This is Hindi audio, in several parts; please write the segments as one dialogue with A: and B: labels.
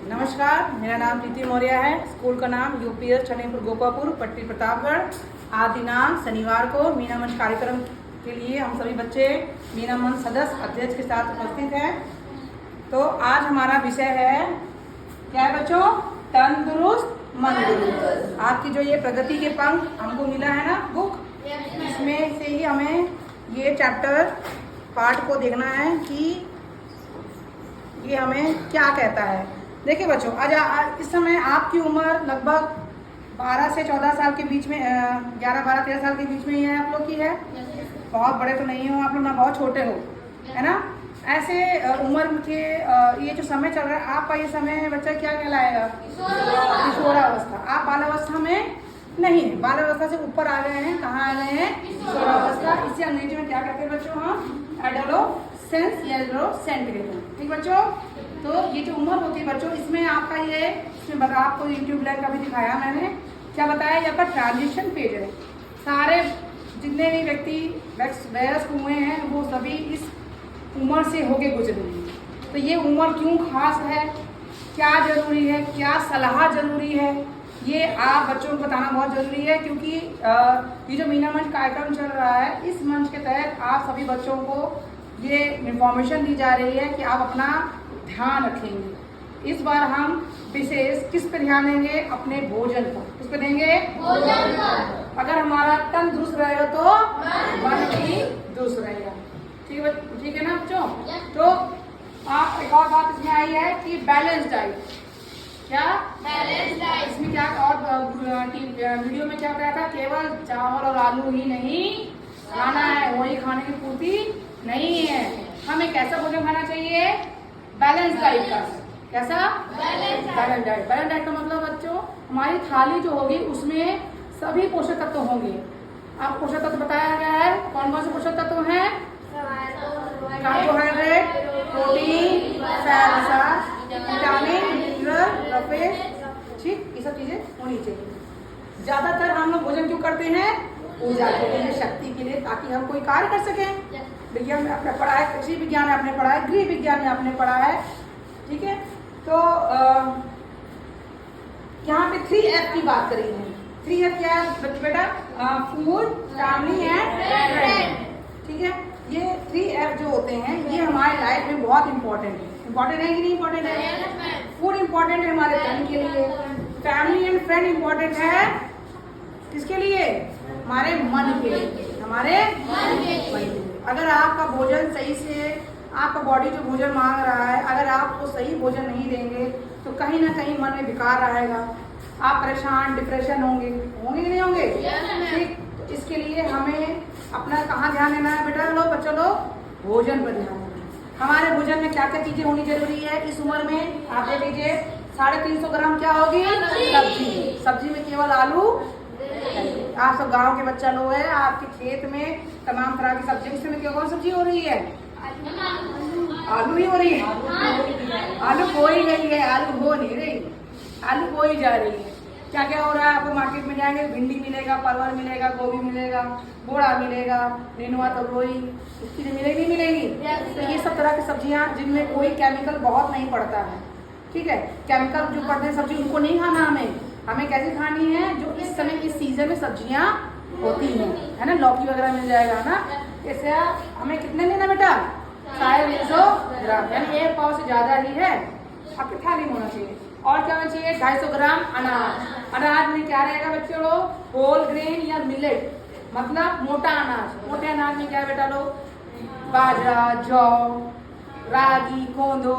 A: नमस्कार, मेरा नाम प्रीति मौर्य है। स्कूल का नाम यूपीएस छनेपुर गोपापुर, पट्टी प्रतापगढ़। आज दिनांक शनिवार को मीना मंच कार्यक्रम के लिए हम सभी बच्चे मीना मंच सदस्य अध्यक्ष के साथ उपस्थित हैं। तो आज हमारा विषय है क्या है बच्चों? तंदुरुस्त मंदुरुस्त। आपकी जो ये प्रगति के पंख हमको मिला है ना बुक, इसमें से ही हमें ये चैप्टर पार्ट को देखना है कि ये हमें क्या कहता है। देखिए बच्चों, आज इस समय आपकी उम्र लगभग 12 से 14 साल के बीच में, 11, 12, 13 साल के बीच में ही है आप लोग की है। बहुत बड़े तो नहीं हो आप लोग, ना बहुत छोटे हो, है ना। ऐसे उम्र के ये जो समय चल रहा है आपका, ये समय बच्चा क्या कहलाएगा? किशोरावस्था। आप बालावस्था में नहीं है, बालावस्था से ऊपर आ गए हैं। कहाँ आ गए हैं? किशोरावस्था। इसे अंग्रेजी में क्या कहते हैं बच्चों? हम एडोलेसेंस या एडोलेसेंट कहते हैं। ठीक बच्चों, तो ये जो उम्र होती है बच्चों, इसमें आपका ये, इसमें बता आपको यूट्यूब लाइव का भी दिखाया मैंने। क्या बताया? ये आपका ट्रांजिशन पेज है। सारे जितने भी व्यक्ति वयस्क हुए हैं वो सभी इस उम्र से होके गुजरे हैं। तो ये उम्र क्यों खास है, क्या जरूरी है, क्या सलाह जरूरी है, ये आप बच्चों को बताना बहुत जरूरी है। क्योंकि ये जो मीना मंच कार्यक्रम चल रहा है, इस मंच के तहत आप सभी बच्चों को ये इंफॉर्मेशन दी जा रही है कि आप अपना ध्यान रखेंगे। इस बार हम विशेष किस पे ध्यान देंगे? अपने भोजन पर। किस पे देंगे? भोजन पर। अगर हमारा तन दुरुस्त रहेगा तो मन भी दुरुस्त रहेगा। ठीक है ना बच्चों? तो आप एक और बात इसमें आई है कि बैलेंस डाइट। क्या? Balance diet. इसमें क्या और वीडियो में क्या बताया था? केवल चावल और आलू ही नहीं खाना है, वही खाने की पूर्ति नहीं है। हमें कैसा भोजन खाना चाहिए? बैलेंस डाइट का। कैसा? Balance diet. बैलेंस डाइट का मतलब बच्चों, हमारी थाली जो होगी उसमें सभी पोषक तत्व होंगे। आप पोषक तत्व बताया गया है, कौन कौन से पोषक तत्व हैं? Carbohydrate, protein, fat, vitamin, mineral, ठीक, ये सब चीजें होनी चाहिए। ज्यादातर हम लोग भोजन क्यों करते हैं? ऊर्जा के लिए, शक्ति के लिए, ताकि हम कोई कार्य कर सकें। विज्ञान में आपने पढ़ा है, कृषि विज्ञान में आपने पढ़ा है, गृह विज्ञान में आपने पढ़ा है। ठीक है, तो यहाँ पे 3F की बात करी है। 3F क्या है बेटा? Food, family and friend. ठीक है, ये 3F जो होते हैं ये हमारे लाइफ में बहुत इंपॉर्टेंट है। इंपॉर्टेंट है कि नहीं इंपॉर्टेंट है? फूड इंपॉर्टेंट है हमारे तन के लिए, फैमिली एंड फ्रेंड इंपॉर्टेंट है किसके लिए? हमारे मन के लिए, हमारे मन के लिए। अगर आपका भोजन सही से, आपका बॉडी जो भोजन मांग रहा है, अगर आप वो सही भोजन नहीं देंगे तो कहीं ना कहीं मन में विकार रहेगा, आप परेशान, डिप्रेशन होंगे कि नहीं होंगे? ठीक, तो इसके लिए हमें अपना कहाँ ध्यान देना है बेटा? लो बच्चों लोग, भोजन पर ध्यान देना है। हमारे भोजन में क्या क्या चीजें होनी जरूरी है इस उम्र में? आप देख लीजिए, 350 ग्राम क्या होगी? सब्जी। सब्जी में केवल आलू। आप सब गांव के बच्चा लोग हैं, आपके खेत में तमाम तरह की सब्जी, इसमें क्या कौन सब्जी हो रही है? आलू ही हो रही है। आलू बोई गई है, आलू हो नहीं रही, आलू बोई जा रही है। क्या क्या हो रहा है? आपको मार्केट में जाएंगे, भिंडी मिलेगा, परवल मिलेगा, गोभी मिलेगा, बोड़ा मिलेगा, नेनुआ तो कोई इसकी मिलेगी नहीं मिलेगी। तो ये सब तरह की सब्जियां जिनमें कोई केमिकल बहुत नहीं पड़ता है। ठीक है, केमिकल जो पड़ते हैं सब्जी उनको नहीं खाना हमें कैसी खानी है? जो इस समय इस सीजन में सब्जियां होती हैं, है ना। लौकी वगैरह मिल जाएगा ना। ऐसे हमें कितने लेना बेटा? 250 ग्राम, यानी 1 पाव से ज्यादा ही है आपकी थाली में होना चाहिए। और क्या होना चाहिए? 250 ग्राम अनाज। अनाज में क्या रहेगा बच्चों लोग? होल ग्रेन या मिलेट, मतलब मोटा अनाज। मोटे अनाज में क्या है बेटा लोग? बाजरा, जौ, रागी, कोंदो,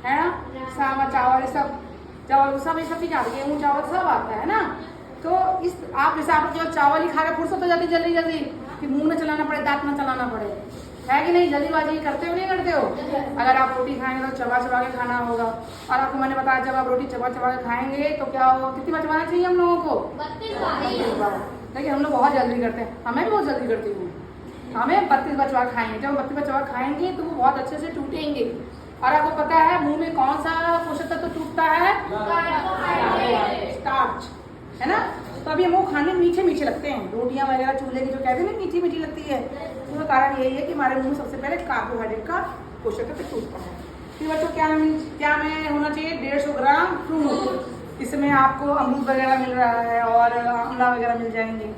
A: है ना, सावा चावल, सब चावल, सब ये सब चीज आती है, गेहूँ चावल सब आता है ना। तो इस आप जैसे आप जो चावल ही खा के फुर्सत हो जाती जल्दी जल्दी कि मुंह न चलाना पड़े, दांत न चलाना पड़े, है कि नहीं? जल्दीबाजी करते हो नहीं करते हो? अगर आप रोटी खाएंगे तो चबा चबा के खाना होगा। और आपको मैंने बताया जब आप रोटी चबा चबा के खाएंगे तो क्या होगा? कितनी बार चबाना चाहिए हम लोगों को? 32 बार। लेकिन हम लोग बहुत जल्दी करते हैं, हमें भी बहुत जल्दी करती हूँ। हमें 32 बार चबा खाएंगे। जब 32 बार चबा खाएंगे तो वो बहुत अच्छे से टूटेंगे। और आपको पता है मुंह में कौन सा पोषक तत्व टूटता है? स्टार्च, है ना। तो अभी हम वो खाने मीठे मीठे लगते हैं, रोटियां वगैरह चूल्हे की जो कहते हैं ना मीठी मीठी लगती है, उसका कारण यही है कि हमारे मुंह में सबसे पहले कार्बोहाइड्रेट का पोषक तत्व टूटता है। फिर बच्चों क्या हमें होना चाहिए? 150 ग्राम इसमें आपको अमरूद वगैरह मिल रहा है और आंवला वगैरह मिल जाएंगे,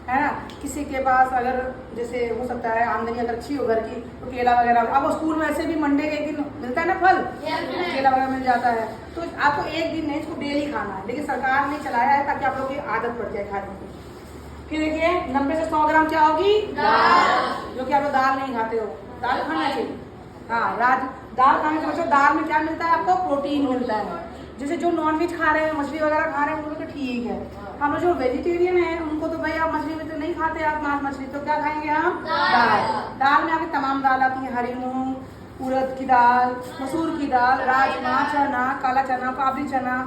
A: है ना। किसी के पास अगर जैसे हो सकता है आमदनी अगर अच्छी हो घर की तो केला वगैरह, अब स्कूल में ऐसे भी मंडे के एक दिन मिलता है ना फल, केला वगैरह मिल जाता है। तो आपको एक दिन नहीं, इसको डेली खाना है, लेकिन सरकार ने चलाया है ताकि आप लोग की आदत पड़ जाए खाने की। फिर देखिए 90 से 100 ग्राम क्या होगी, दाल, जो कि आप लोग दाल नहीं खाते हो, दाल खाना चाहिए। हाँ, दाल खाने से बच्चों दाल में क्या मिलता है आपको, प्रोटीन मिलता है। जैसे जो नॉनवेज खा रहे हैं, मछली वगैरह खा रहे हैं, उनको तो ठीक है। हम लोग जो वेजिटेरियन है उनको तो भाई आप मछली में तो नहीं खाते, आप मांस मछली, तो क्या खाएंगे हम, दाल में आपकी तमाम दाल आती है, हरी मूंग, उड़द की दाल, मसूर की दाल, राजमा, चना, काला चना, काबली चना,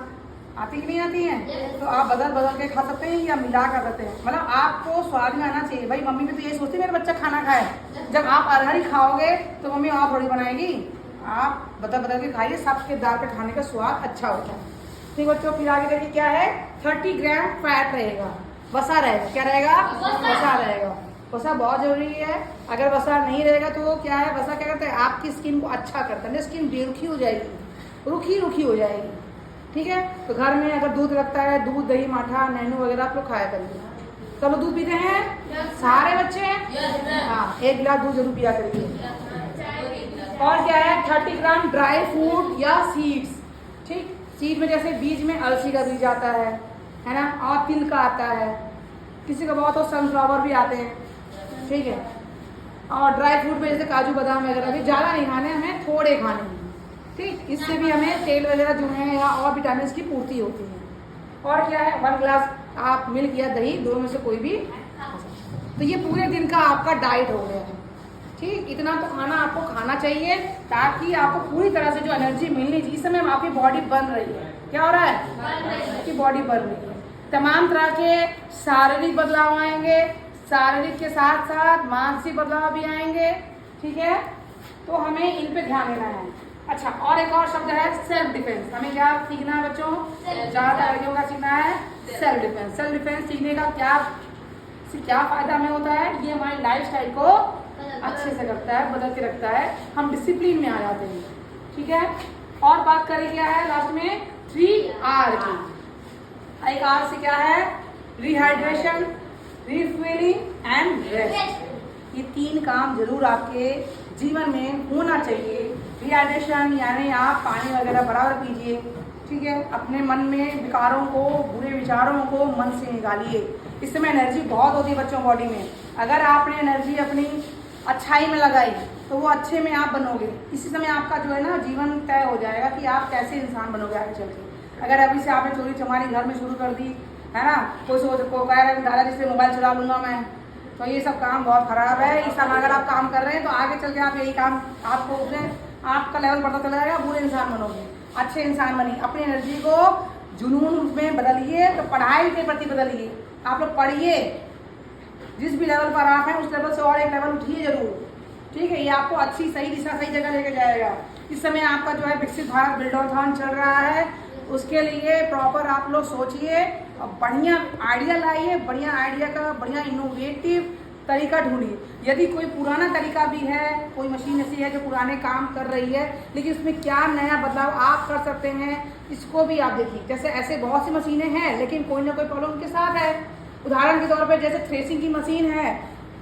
A: आती कि नहीं आती हैं। तो आप बदल बदल के खा सकते हैं या मिला कर सकते हैं, मतलब आपको स्वाद में आना चाहिए। भाई मम्मी भी तो यही सोचती है मेरा बच्चा खाना खाए। जब आप अरहर ही खाओगे तो मम्मी और थोड़ी बनाएगी, आप बदल बदल के खाइए, सबके दाल के खाने का स्वाद अच्छा होता है। ठीक बच्चों, फिर आगे देखिए क्या है, 30 ग्राम फैट रहेगा, वसा रहेगा, क्या रहेगा, वसा रहेगा। वसा बहुत जरूरी है, अगर वसा नहीं रहेगा तो क्या है, वसा क्या करता है, आपकी स्किन को अच्छा करता है, स्किन बेरुखी हो जाएगी, रुखी रुखी हो जाएगी। ठीक है, तो घर में अगर दूध रखता है, दूध दही माठा नैनू वगैरह आप लोग खाया करिए। सब लोग दूध पीते हैं, सारे बच्चे, हाँ 1 गिलास दूध जरूर पिया करिए। और क्या है, 30 ग्राम ड्राई फ्रूट या सीड्स। ठीक, सीड में जैसे बीज में अलसी का बीज आता है ना, और तिल का आता है, किसी का बहुत हो सनफ्लावर भी आते हैं। ठीक है, और ड्राई फ्रूट में जैसे काजू बादाम वगैरह भी ज़्यादा नहीं खाने, हमें थोड़े खाने हैं। ठीक, इससे भी हमें तेल वगैरह जो है या और विटामिन की पूर्ति होती है। और क्या है, 1 गिलास आप मिल्क या दही, दोनों में से कोई भी। तो ये पूरे दिन का आपका डाइट हो गया है। ठीक, इतना तो खाना आपको खाना चाहिए ताकि आपको पूरी तरह से जो एनर्जी मिलनी चाहिए। इस समय आपकी बॉडी बन रही है, क्या हो रहा है, आपकी बॉडी बन रही है। तमाम तरह के शारीरिक बदलाव आएंगे, शारीरिक के साथ साथ मानसिक बदलाव भी आएंगे। ठीक है, तो हमें इन पे ध्यान देना है। अच्छा, और एक और शब्द है सेल्फ डिफेंस। हमें क्या सीखना है बच्चों, ज़्यादा आगे का सीखना है सेल्फ डिफेंस। सेल्फ डिफेंस सीखने का क्या फायदा हमें होता है, ये हमारी लाइफ स्टाइल को अच्छे से करता है, बदल के रखता है, हम डिसिप्लिन में आ जाते हैं। ठीक है, और बात करें क्या है लास्ट में, 3R की। एक R से क्या है, रिहाइड्रेशन, रिफ्यूलिंग एंड रेस्ट। ये 3 काम जरूर आपके जीवन में होना चाहिए। रिहाइड्रेशन यानी आप पानी वगैरह बराबर पीजिए। ठीक है, अपने मन में विकारों को, बुरे विचारों को मन से निकालिए। इस समय एनर्जी बहुत होती है बच्चों बॉडी में, अगर आपने एनर्जी अपनी अच्छाई में लगाई तो वो अच्छे में आप बनोगे। इसी समय आपका जो है ना जीवन तय हो जाएगा कि आप कैसे इंसान बनोगे आगे चल के। अगर अभी से आपने चोरी चमारी घर में शुरू कर दी है ना, कोई सोच को कह रहे दादाजी से मोबाइल चुरा लूंगा मैं, तो ये सब काम बहुत खराब है। इस समय अगर आप काम कर रहे हैं तो आगे चल के आप यही काम, आपको उसमें आपका लेवल बढ़ता चला जाएगा, बुरे इंसान बनोगे, अच्छे इंसान बनिए। अपनी एनर्जी को जुनून में बदलिए, तो पढ़ाई के प्रति बदलिए। आप लोग पढ़िए, जिस भी लेवल पर आप हैं उस लेवल से और एक लेवल उठिए जरूर। ठीक है, ये आपको अच्छी सही दिशा सही जगह लेके जाएगा। इस समय आपका जो है विकसित भारत बिल्डॉथॉन चल रहा है, उसके लिए प्रॉपर आप लोग सोचिए और बढ़िया आइडिया लाइए, बढ़िया आइडिया का बढ़िया इनोवेटिव तरीका ढूंढिए। यदि कोई पुराना तरीका भी है, कोई मशीन ऐसी है जो पुराने काम कर रही है, लेकिन इसमें क्या नया बदलाव आप कर सकते हैं, इसको भी आप देखिए। जैसे ऐसे बहुत सी मशीनें हैं लेकिन कोई ना कोई प्रॉब्लम उनके साथ है। उदाहरण के तौर पर जैसे थ्रेसिंग की मशीन है,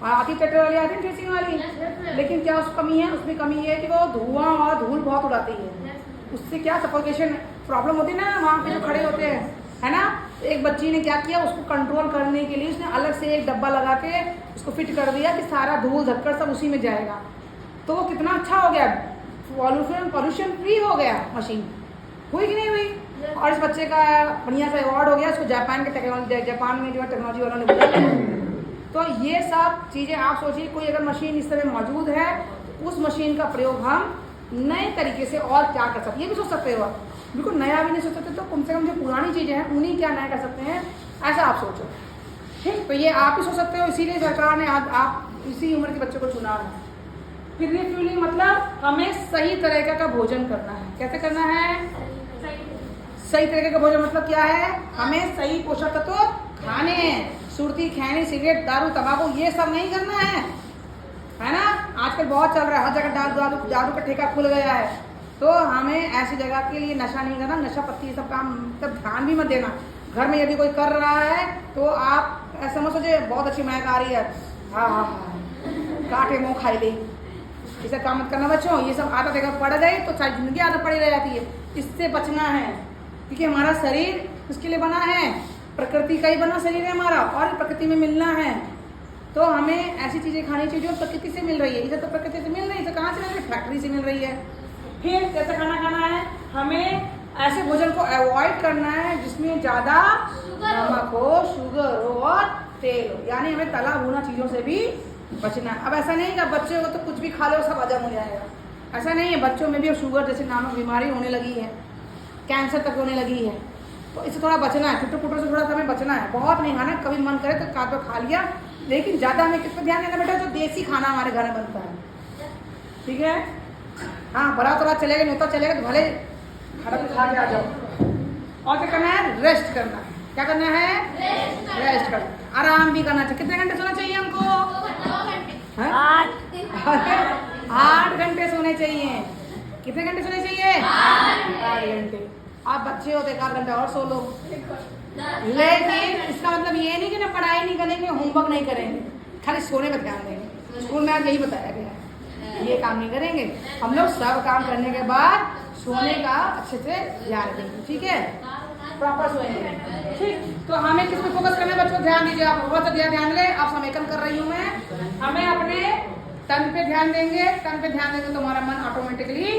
A: आती ट्रैक्टर वाली आती है थ्रेसिंग वाली, लेकिन क्या उस कमी है, उसमें कमी है कि वो धुआं और धूल बहुत उड़ाती है। उससे क्या सफोकेशन प्रॉब्लम होती है ना, वहाँ पे जो खड़े होते हैं, है ना। एक बच्ची ने क्या किया, उसको कंट्रोल करने के लिए उसने अलग से एक डब्बा लगा के उसको फिट कर दिया कि सारा धूल धक्कर सब उसी में जाएगा। तो वो कितना अच्छा हो गया, पॉल्यूशन फ्री हो गया मशीन, हुई कि नहीं हुई। और इस बच्चे का बढ़िया सा अवार्ड हो गया, उसको जापान में जो है टेक्नोलॉजी वालों ने बुलाया। तो ये सब चीज़ें आप सोचिए, कोई अगर मशीन इस समय मौजूद है तो उस मशीन का प्रयोग हम नए तरीके से और क्या कर सकते हैं, ये भी सोच सकते हो आप। बिल्कुल नया भी नहीं सोच सकते तो कम से कम जो पुरानी चीज़ें हैं उन्हीं क्या नया कर सकते हैं, ऐसा आप सोचो। ठीक, तो ये आप ही सोच सकते हो, इसीलिए सरकार ने आप इसी उम्र के बच्चों को चुना है। फिर रिफ्यूलिंग मतलब हमें सही तरीके का भोजन करना है। कैसे करना है, सही तरीके का भोजन मतलब क्या है, हमें सही पोषक तत्व खाने हैं। सुर्ती, खैनी, सिगरेट, दारू, तंबाकू ये सब नहीं करना है ना। आजकल बहुत चल रहा है, हर जगह दारू का ठेका खुल गया है। तो हमें ऐसी जगह के लिए नशा नहीं करना, नशा पत्ती सब काम तब ध्यान भी मत देना। घर में यदि कोई कर रहा है तो आप ऐसा मत सोचे बहुत अच्छी महक आ रही है, हाँ हाँ हाँ काटे मुँह खाई ले, इसे काम मत करना बच्चों। ये सब आदत अगर पड़ गई तो सारी जिंदगी आदत पड़ी रह जाती है। इससे बचना है, क्योंकि हमारा शरीर उसके लिए बना है, प्रकृति का ही बना शरीर है हमारा, और प्रकृति में मिलना है। तो हमें ऐसी चीज़ें खानी चाहिए जो प्रकृति से मिल रही है। इधर तो प्रकृति से मिल रही है, तो कहाँ से मिल रही है? फैक्ट्री से मिल रही है। फिर कैसा खाना खाना है? हमें ऐसे भोजन को अवॉइड करना है जिसमें ज़्यादा नमक हो, शुगर हो और तेल हो, यानी हमें तला भुना चीज़ों से भी बचना है। अब ऐसा नहीं कि बच्चे को तो कुछ भी खा लो सब हजम हो जाएगा, ऐसा नहीं है। बच्चों में भी अब शुगर जैसे नामक बीमारी होने लगी है, कैंसर तक होने लगी है, तो इससे थोड़ा बचना है। चुट्टू पुट्टू से थोड़ा सा हमें बचना है, बहुत नहीं खाना। कभी मन करे तो का तो खा लिया, लेकिन ज़्यादा हमें किस पर ध्यान देना बेटा? जो देसी खाना हमारे घर में बनता है, ठीक है। हाँ, बड़ा थोड़ा चलेगा, न्योता चलेगा तो भले खाना तो खा के आ जाओ। और क्या करना है? रेस्ट करना है। क्या करना है? रेस्ट करना, आराम भी करना चाहिए। कितने घंटे सोना चाहिए हमको? 8 घंटे सोने चाहिए। कितने घंटे सोने चाहिए? 8 घंटे। आप बच्चे हो तो 1 घंटा और सो लो, लेकिन इसका मतलब ये नहीं कि ना पढ़ाई नहीं करेंगे, होमवर्क नहीं करेंगे, खाली सोने पर ध्यान देंगे। स्कूल में आज यही बताया गया है, ये काम नहीं करेंगे हम लोग। सब काम करने के बाद सोने का अच्छे से ध्यान देंगे, ठीक है, प्रॉपर सोएंगे, ठीक। तो हमें किस पे फोकस करना है बच्चों? ध्यान दीजिए आप, बहुत ध्यान दें। आप समेकन कर रही हूँ मैं। हमें अपने तन पे ध्यान देंगे, तन पे ध्यान देंगे तो हमारा मन ऑटोमेटिकली,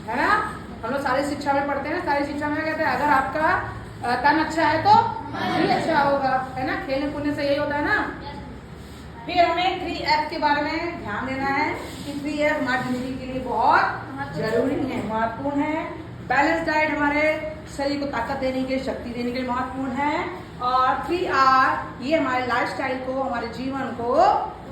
A: है ना। हम लोग सारी शिक्षा में पढ़ते हैं, सारी शिक्षा में कहते हैं अगर आपका तन अच्छा है तो मन भी अच्छा होगा, है ना। खेलने कूदने से यही होता है ना। फिर हमें 3F के बारे में ध्यान देना है कि 3F हमारी जिंदगी के लिए बहुत जरूरी है, महत्वपूर्ण है। बैलेंस डाइट हमारे शरीर को ताकत देने के लिए, शक्ति देने के लिए महत्वपूर्ण है। और 3R ये हमारे लाइफस्टाइल को, हमारे जीवन को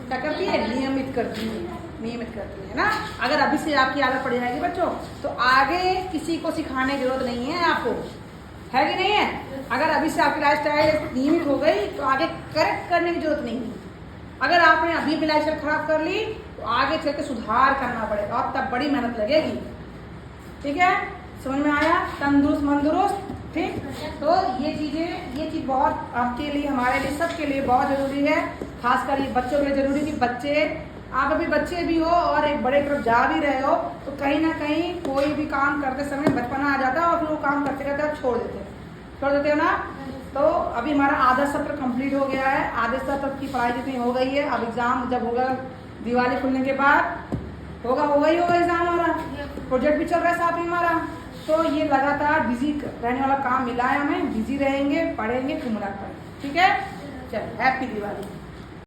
A: क्या करती है? नियमित करती है, नियमित करती है ना। अगर अभी से आपकी आदत पड़ जाएगी बच्चों तो आगे किसी को सिखाने की जरूरत नहीं है आपको, है कि नहीं है। अगर अभी से आपकी लाइफस्टाइल नियमित हो गई तो आगे करेक्ट करने की जरूरत नहीं है। अगर आपने अभी भी लाइफस्टाइल खराब कर ली तो आगे चल के सुधार करना पड़ेगा और तब बड़ी मेहनत लगेगी, ठीक है। समझ में आया? तंदुरुस्त मंदुरुस्त, ठीक। तो ये चीज़ बहुत आपके लिए, हमारे लिए, सबके लिए बहुत ज़रूरी है। खासकर ये बच्चों के लिए ज़रूरी कि बच्चे, आप अभी बच्चे भी हो और एक बड़े तरफ जा भी रहे हो तो कहीं ना कहीं कोई भी काम करते समय बचपना आ जाता है और फिर वो काम करते करते आप छोड़ देते हो ना। तो अभी हमारा आधा सत्र कंप्लीट हो गया है, आधे सत्र की पढ़ाई जितनी हो गई है। अब एग्ज़ाम जब होगा दिवाली खुलने के बाद होगा एग्ज़ाम हमारा, प्रोजेक्ट भी चल रहा है साथ में हमारा। तो ये लगातार बिजी रहने वाला काम मिला है हमें, बिजी रहेंगे, पढ़ेंगे, फिर मुलाकात करेंगे, ठीक है। चलो, हैप्पी दिवाली।